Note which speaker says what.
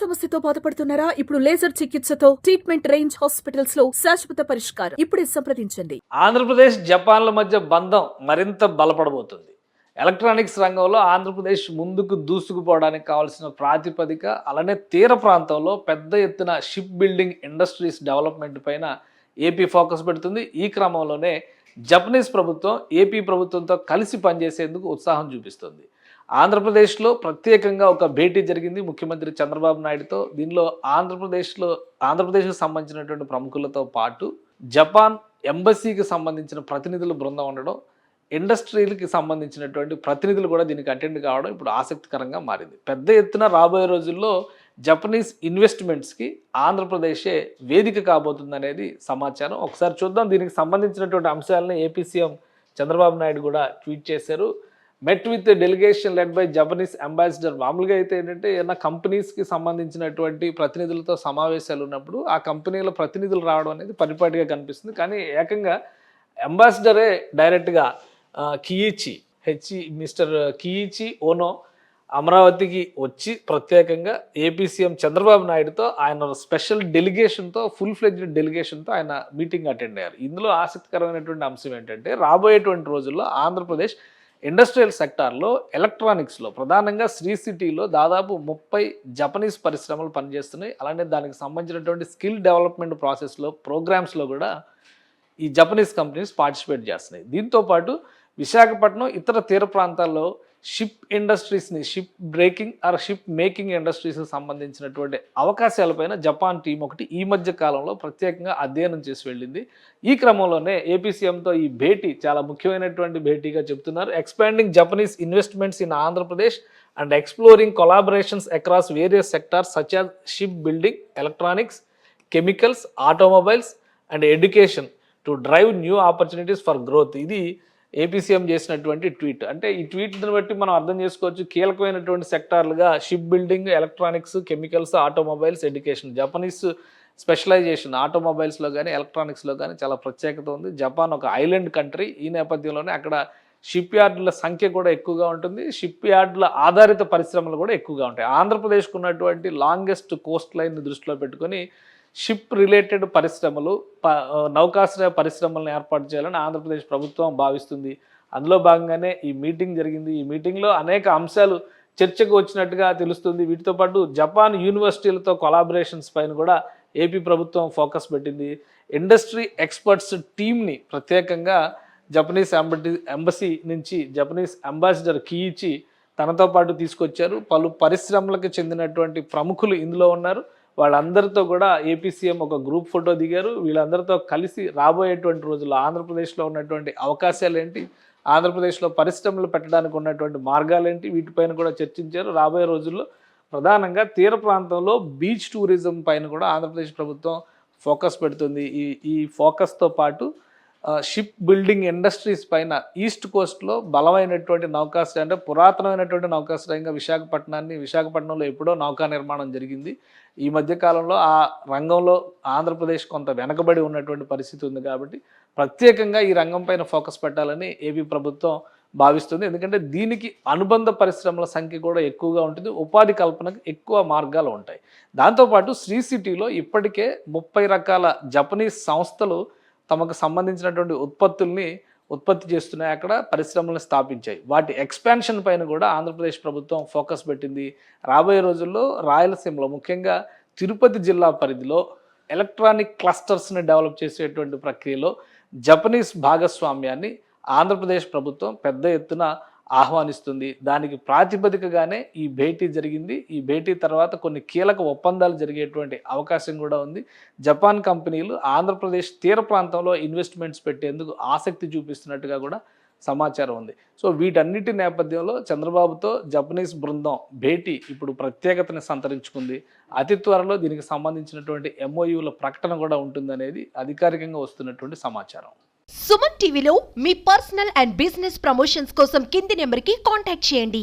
Speaker 1: సమస్యతో బాధపడుతున్నారా? ఇప్పుడు లేజర్ చికిత్సతో ట్రీట్మెంట్ రేంజ్ హాస్పిటల్స్ లో శాశ్వత పరిష్కారం. ఇప్పుడే సంప్రదించండి.
Speaker 2: ఆంధ్రప్రదేశ్ జపాన్ల మధ్య బంధం మరింత బలపడబోతుంది. ఎలక్ట్రానిక్స్ రంగంలో ఆంధ్రప్రదేశ్ ముందుకు దూసుకుపోవడానికి కావాల్సిన ప్రాతిపదిక, అలానే తీర ప్రాంతంలో పెద్ద ఎత్తున షిప్ బిల్డింగ్ ఇండస్ట్రీస్ డెవలప్మెంట్ పైన ఏపీ ఫోకస్ పెడుతుంది. ఈ క్రమంలోనే జపనీస్ ప్రభుత్వం ఏపీ ప్రభుత్వంతో కలిసి పనిచేసేందుకు ఉత్సాహం చూపిస్తుంది. ఆంధ్రప్రదేశ్లో ప్రత్యేకంగా ఒక భేటీ జరిగింది ముఖ్యమంత్రి చంద్రబాబు నాయుడుతో. దీనిలో ఆంధ్రప్రదేశ్కు సంబంధించినటువంటి ప్రముఖులతో పాటు జపాన్ ఎంబసీకి సంబంధించిన ప్రతినిధుల బృందం ఉండడం, ఇండస్ట్రీలకి సంబంధించినటువంటి ప్రతినిధులు కూడా దీనికి అటెండ్ కావడం ఇప్పుడు ఆసక్తికరంగా మారింది. పెద్ద ఎత్తున రాబోయే రోజుల్లో జపనీస్ ఇన్వెస్ట్మెంట్స్కి ఆంధ్రప్రదేశే వేదిక కాబోతుందనేది సమాచారం. ఒకసారి చూద్దాం. దీనికి సంబంధించినటువంటి అంశాలను ఏపీ సీఎం చంద్రబాబు నాయుడు కూడా ట్వీట్ చేశారు. Met with delegation led by Japanese ambassador. మామూలుగా అయితే ఏంటంటే ఏదైనా కంపెనీస్కి సంబంధించినటువంటి ప్రతినిధులతో సమావేశాలు ఉన్నప్పుడు ఆ కంపెనీల ప్రతినిధులు రావడం అనేది పరిపాటిగా కనిపిస్తుంది. కానీ ఏకంగా అంబాసిడరే డైరెక్ట్గా మిస్టర్ కియిచి ఓనో అమరావతికి వచ్చి ప్రత్యేకంగా ఏపీ సీఎం చంద్రబాబు నాయుడుతో ఆయన స్పెషల్ డెలిగేషన్తో, ఫుల్ ఫ్లెడ్జ్డ్ డెలిగేషన్తో ఆయన మీటింగ్ అటెండ్ అయ్యారు. ఇందులో ఆసక్తికరమైనటువంటి అంశం ఏంటంటే రాబోయేటువంటి రోజుల్లో ఆంధ్రప్రదేశ్ ఇండస్ట్రియల్ సెక్టార్లో ఎలక్ట్రానిక్స్లో ప్రధానంగా శ్రీ సిటీలో దాదాపు 30 జపనీస్ పరిశ్రమలు పనిచేస్తున్నాయి. అలానే దానికి సంబంధించినటువంటి స్కిల్ డెవలప్మెంట్ ప్రాసెస్లో, ప్రోగ్రామ్స్లో కూడా ఈ జపనీస్ కంపెనీస్ పార్టిసిపేట్ చేస్తున్నాయి. దీంతోపాటు విశాఖపట్నం, ఇతర తీర ప్రాంతాల్లో షిప్ ఇండస్ట్రీస్ని, ship breaking or ship making ఇండస్ట్రీస్కి సంబంధించినటువంటి అవకాశాలపైన జపాన్ టీం ఒకటి ఈ మధ్య కాలంలో ప్రత్యేకంగా అధ్యయనం చేసి వెళ్ళింది. ఈ క్రమంలోనే ఏపీ సీఎంతో ఈ భేటీ చాలా ముఖ్యమైనటువంటి భేటీగా చెప్తున్నారు. Expanding Japanese investments in Andhra Pradesh and exploring collaborations across various sectors such as ship building, electronics, chemicals, automobiles and education to drive new opportunities for growth. ఇది ఏపీ సీఎం చేసినటువంటి ట్వీట్. అంటే ఈ ట్వీట్ని బట్టి మనం అర్థం చేసుకోవచ్చు, కీలకమైనటువంటి సెక్టార్లుగా ship building, electronics, chemicals, automobiles, education. Japanese specialization ఆటోమొబైల్స్లో కానీ ఎలక్ట్రానిక్స్లో కానీ చాలా ప్రత్యేకత ఉంది. జపాన్ ఒక ఐలాండ్ కంట్రీ. ఈ నేపథ్యంలోనే అక్కడ షిప్ యార్డుల సంఖ్య కూడా ఎక్కువగా ఉంటుంది. షిప్ యార్డుల ఆధారిత పరిశ్రమలు కూడా ఎక్కువగా ఉంటాయి. ఆంధ్రప్రదేశ్కు ఉన్నటువంటి లాంగెస్ట్ కోస్ట్ లైన్ని దృష్టిలో పెట్టుకొని షిప్ రిలేటెడ్ పరిశ్రమలు, నౌకాశ్రయ పరిశ్రమలను ఏర్పాటు చేయాలని ఆంధ్రప్రదేశ్ ప్రభుత్వం భావిస్తుంది. అందులో భాగంగానే ఈ మీటింగ్ జరిగింది. ఈ మీటింగ్లో అనేక అంశాలు చర్చకు వచ్చినట్టుగా తెలుస్తుంది. వీటితో పాటు జపాన్ యూనివర్సిటీలతో కొలాబరేషన్స్ పైన కూడా ఏపీ ప్రభుత్వం ఫోకస్ పెట్టింది. ఇండస్ట్రీ ఎక్స్పర్ట్స్ టీమ్ని ప్రత్యేకంగా జపనీస్ ఎంబసీ నుంచి జపనీస్ అంబాసిడర్ కియిచి తనతో పాటు తీసుకొచ్చారు. పలు పరిశ్రమలకు చెందినటువంటి ప్రముఖులు ఇందులో ఉన్నారు. వాళ్ళందరితో కూడా ఏపీ సీఎం ఒక గ్రూప్ ఫోటో దిగారు. వీళ్ళందరితో కలిసి రాబోయేటువంటి రోజుల్లో ఆంధ్రప్రదేశ్లో ఉన్నటువంటి అవకాశాలు ఏంటి, ఆంధ్రప్రదేశ్లో పరిశ్రమలు పెట్టడానికి ఉన్నటువంటి మార్గాలు ఏంటి, వీటిపైన కూడా చర్చించారు. రాబోయే రోజుల్లో ప్రధానంగా తీర ప్రాంతంలో బీచ్ టూరిజం పైన కూడా ఆంధ్రప్రదేశ్ ప్రభుత్వం ఫోకస్ పెడుతుంది. ఈ ఫోకస్తో పాటు షిప్ బిల్డింగ్ ఇండస్ట్రీస్ పైన ఈస్ట్ కోస్ట్లో బలమైనటువంటి నౌకాశ్రయం, అంటే పురాతనమైనటువంటి నౌకాశ్రయంగా విశాఖపట్నంలో ఎప్పుడో నౌకా నిర్మాణం జరిగింది. ఈ మధ్యకాలంలో ఆ రంగంలో ఆంధ్రప్రదేశ్ కొంత వెనకబడి ఉన్నటువంటి పరిస్థితి ఉంది. కాబట్టి ప్రత్యేకంగా ఈ రంగం పైన ఫోకస్ పెట్టాలని ఏపీ ప్రభుత్వం భావిస్తుంది. ఎందుకంటే దీనికి అనుబంధ పరిశ్రమల సంఖ్య కూడా ఎక్కువగా ఉంటుంది. ఉపాధి కల్పనకు ఎక్కువ మార్గాలు ఉంటాయి. దాంతోపాటు శ్రీ సిటీలో ఇప్పటికే 30 రకాల జపనీస్ సంస్థలు తమకు సంబంధించినటువంటి ఉత్పత్తి చేస్తున్నాయి. అక్కడ పరిశ్రమలను స్థాపించాయి. వాటి ఎక్స్పాన్షన్ పైన కూడా ఆంధ్రప్రదేశ్ ప్రభుత్వం ఫోకస్ పెట్టింది. రాబోయే రోజుల్లో రాయలసీమలో, ముఖ్యంగా తిరుపతి జిల్లా పరిధిలో ఎలక్ట్రానిక్ క్లస్టర్స్ని డెవలప్ చేసేటువంటి ప్రక్రియలో జపనీస్ భాగస్వామ్యాన్ని ఆంధ్రప్రదేశ్ ప్రభుత్వం పెద్ద ఎత్తున ఆహ్వానిస్తుంది. దానికి ప్రాతిపదికగానే ఈ భేటీ జరిగింది. ఈ భేటీ తర్వాత కొన్ని కీలక ఒప్పందాలు జరిగేటువంటి అవకాశం కూడా ఉంది. జపాన్ కంపెనీలు ఆంధ్రప్రదేశ్ తీర ప్రాంతంలో ఇన్వెస్ట్మెంట్స్ పెట్టేందుకు ఆసక్తి చూపిస్తున్నట్టుగా కూడా సమాచారం ఉంది. సో వీటన్నిటి నేపథ్యంలో చంద్రబాబుతో జపనీస్ బృందం భేటీ ఇప్పుడు ప్రత్యేకతను సంతరించుకుంది. అతి త్వరలో దీనికి సంబంధించినటువంటి MOUల ప్రకటన కూడా ఉంటుందనేది అధికారికంగా వస్తున్నటువంటి సమాచారం.
Speaker 3: సుమన్ టీవీలో మీ పర్సనల్ అండ్ బిజినెస్ ప్రమోషన్స్ కోసం కింది నెంబర్కి కాంటాక్ట్ చేయండి.